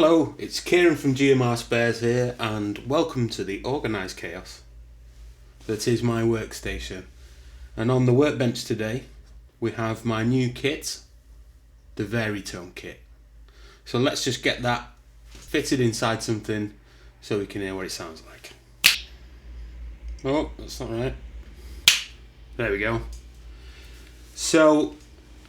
Hello, it's Kieran from GMRspares here, and welcome to the organised chaos that is my workstation. And on the workbench today we have my new kit, the Varitone Kit. So let's just get that fitted inside something so we can hear what it sounds like. Oh, that's not right. There we go. So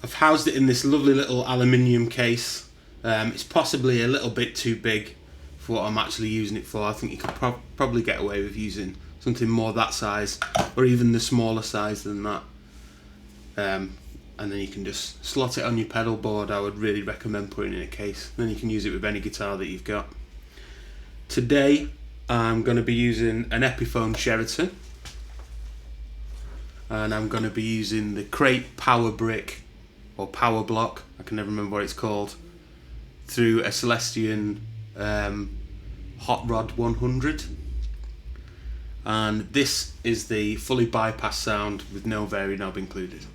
I've housed it in this lovely little aluminium case. It's possibly a little bit too big for what I'm actually using it for. I think you could probably get away with using something more that size, or even the smaller size than that. And then you can just slot it on your pedal board. I would really recommend putting it in a case. Then you can use it with any guitar that you've got. Today I'm going to be using an Epiphone Sheraton, and I'm going to be using the Crate Power Brick or Power Block, I can never remember what it's called, through a Celestion Hot Rod 100. And this is the fully bypass sound with no vary knob included.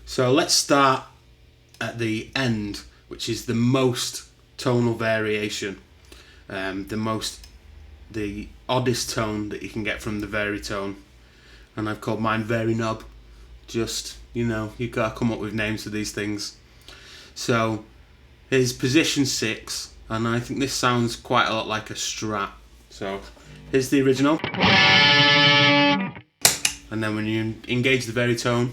So let's start at the end, which is the most tonal variation, the oddest tone that you can get from the Varitone, and I've called mine Vary Knob. Just, you know, you gotta come up with names for these things. So here's position 6, and I think this sounds quite a lot like a Strat. So here's the original, and then when you engage the Varitone,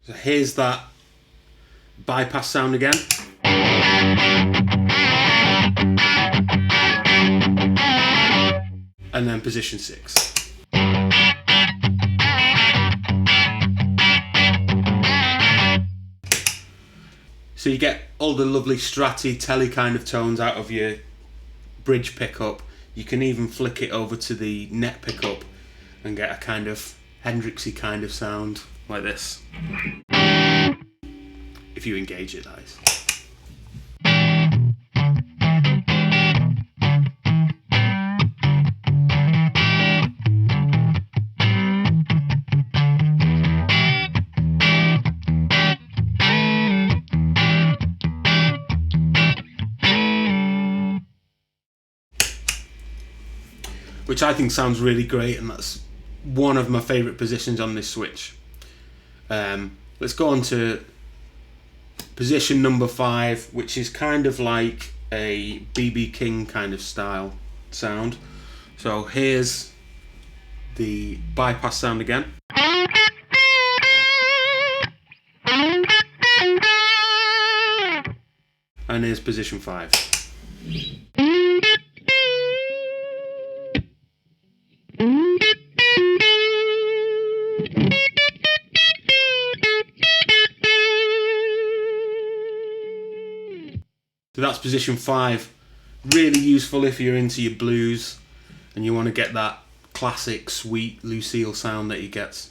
so here's that bypass sound again. And then position 6. So you get all the lovely stratty, telly kind of tones out of your bridge pickup. You can even flick it over to the net pickup and get a kind of Hendrixy kind of sound like this. If you engage it, that is. Which I think sounds really great, and that's one of my favourite positions on this switch. Let's go on to position number 5, which is kind of like a BB King kind of style sound. So here's the bypass sound again. And here's position 5. So that's position 5. Really useful if you're into your blues and you want to get that classic sweet Lucille sound that he gets.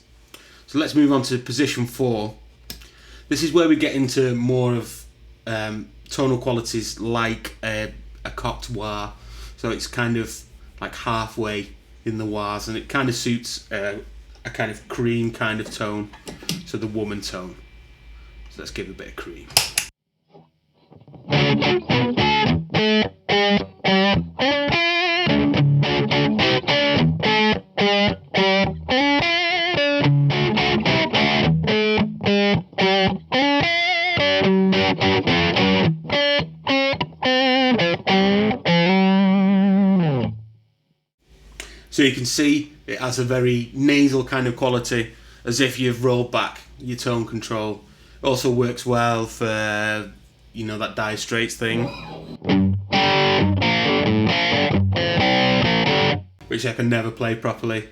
So let's move on to position 4. This is where we get into more of tonal qualities like a cocked wah. So it's kind of like halfway in the wahs, and it kind of suits a kind of cream kind of tone, so the woman tone. So let's give it a bit of cream. So you can see it has a very nasal kind of quality, as if you've rolled back your tone control. It also works well for, you know, that Dire Straits thing, which I can never play properly.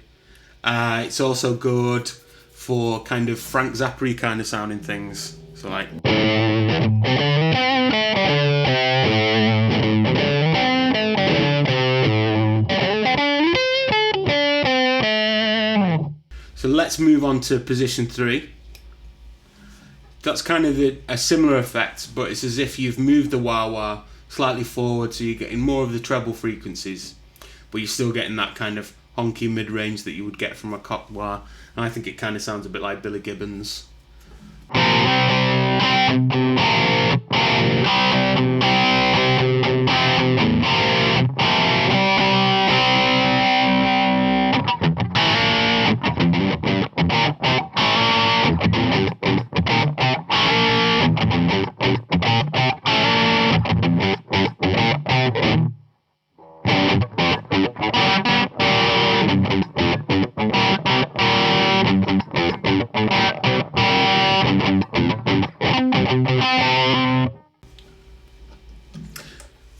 It's also good for kind of Frank Zappa-y kind of sounding things. So like. let's move on to position 3. That's kind of a similar effect, but it's as if you've moved the wah-wah slightly forward, so you're getting more of the treble frequencies, but you're still getting that kind of honky mid-range that you would get from a cock wah, and I think it kind of sounds a bit like Billy Gibbons.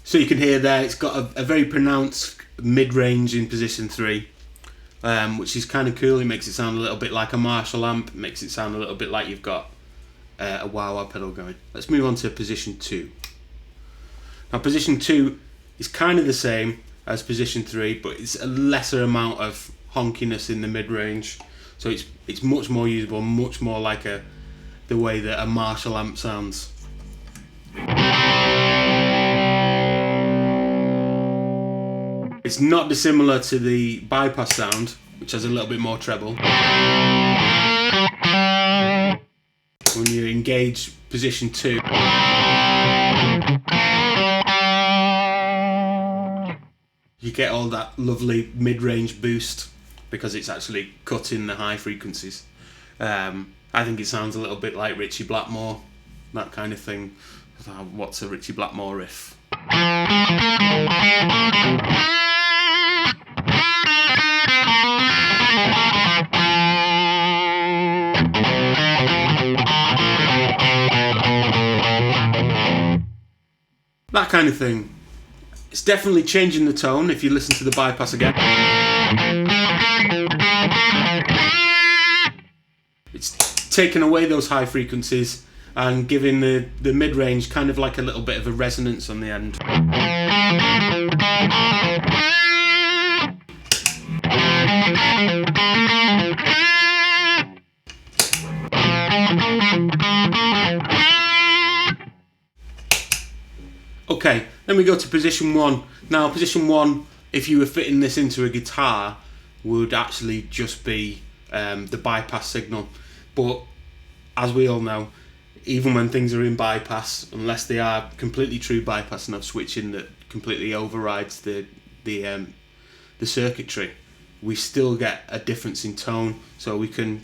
So you can hear there it's got a very pronounced mid-range in position 3, which is kind of cool. It makes it sound a little bit like a Marshall amp. It makes it sound a little bit like you've got a wah-wah pedal going. Let's move on to position 2. Now position 2 is kind of the same as position 3, but it's a lesser amount of honkiness in the mid-range. So it's much more usable, much more like the way that a Marshall amp sounds. It's not dissimilar to the bypass sound, which has a little bit more treble. When you engage position 2, you get all that lovely mid-range boost because it's actually cutting the high frequencies. I think it sounds a little bit like Ritchie Blackmore, that kind of thing. What's a Ritchie Blackmore riff? That kind of thing. It's definitely changing the tone if you listen to the bypass again. It's taking away those high frequencies and giving the mid-range kind of like a little bit of a resonance on the end. Okay, then we go to position 1. Now position 1, if you were fitting this into a guitar, would actually just be the bypass signal. But as we all know, even when things are in bypass, unless they are completely true bypass and have switching that completely overrides the circuitry, we still get a difference in tone. So we can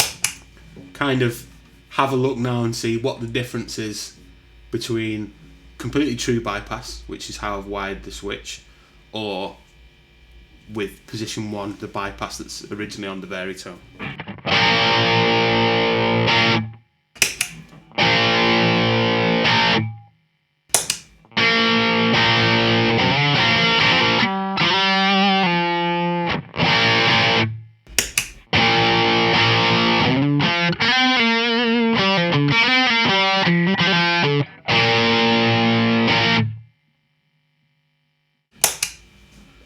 kind of have a look now and see what the difference is between completely true bypass, which is how I've wired the switch, or with position 1, the bypass that's originally on the Varitone.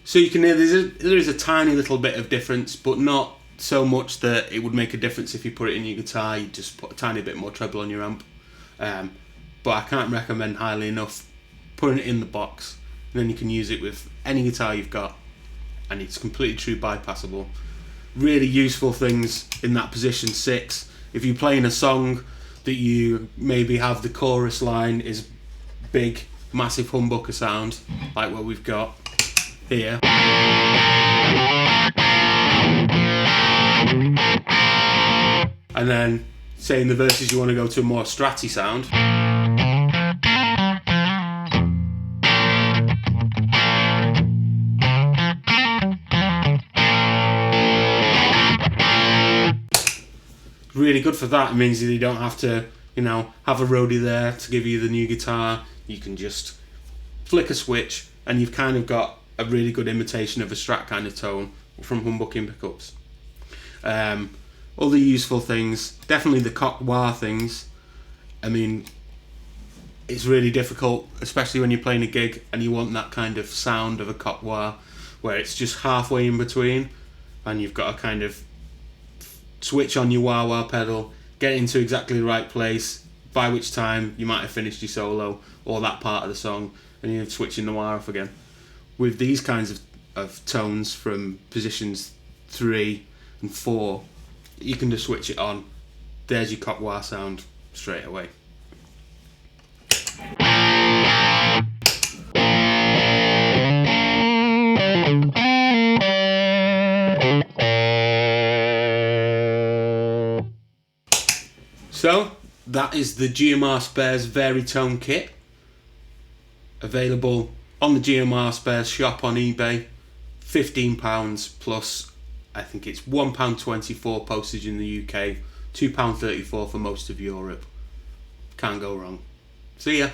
So you can hear there is a tiny little bit of difference, but not so much that it would make a difference if you put it in your guitar. You just put a tiny bit more treble on your amp. But I can't recommend highly enough putting it in the box, and then you can use it with any guitar you've got, and it's completely true bypassable. Really useful things in that position 6. If you're playing a song that you maybe have the chorus line is big, massive humbucker sound, like what we've got here. And then, say in the verses you want to go to a more stratty sound. Really good for that. It means that you don't have to, have a roadie there to give you the new guitar. You can just flick a switch and you've kind of got a really good imitation of a Strat kind of tone from humbucking pickups. Other useful things, definitely the cock wah things. I mean, it's really difficult, especially when you're playing a gig and you want that kind of sound of a cock wah, where it's just halfway in between, and you've got to kind of switch on your wah wah pedal, get it into exactly the right place, by which time you might have finished your solo or that part of the song, and you're switching the wah off again. With these kinds of tones from positions 3 and 4, you can just switch it on. There's your cop wah sound straight away. So that is the GMRspares Varitone Kit, available on the GMRspares shop on eBay. £15 plus, I think it's £1.24 postage in the UK, £2.34 for most of Europe. Can't go wrong. See ya.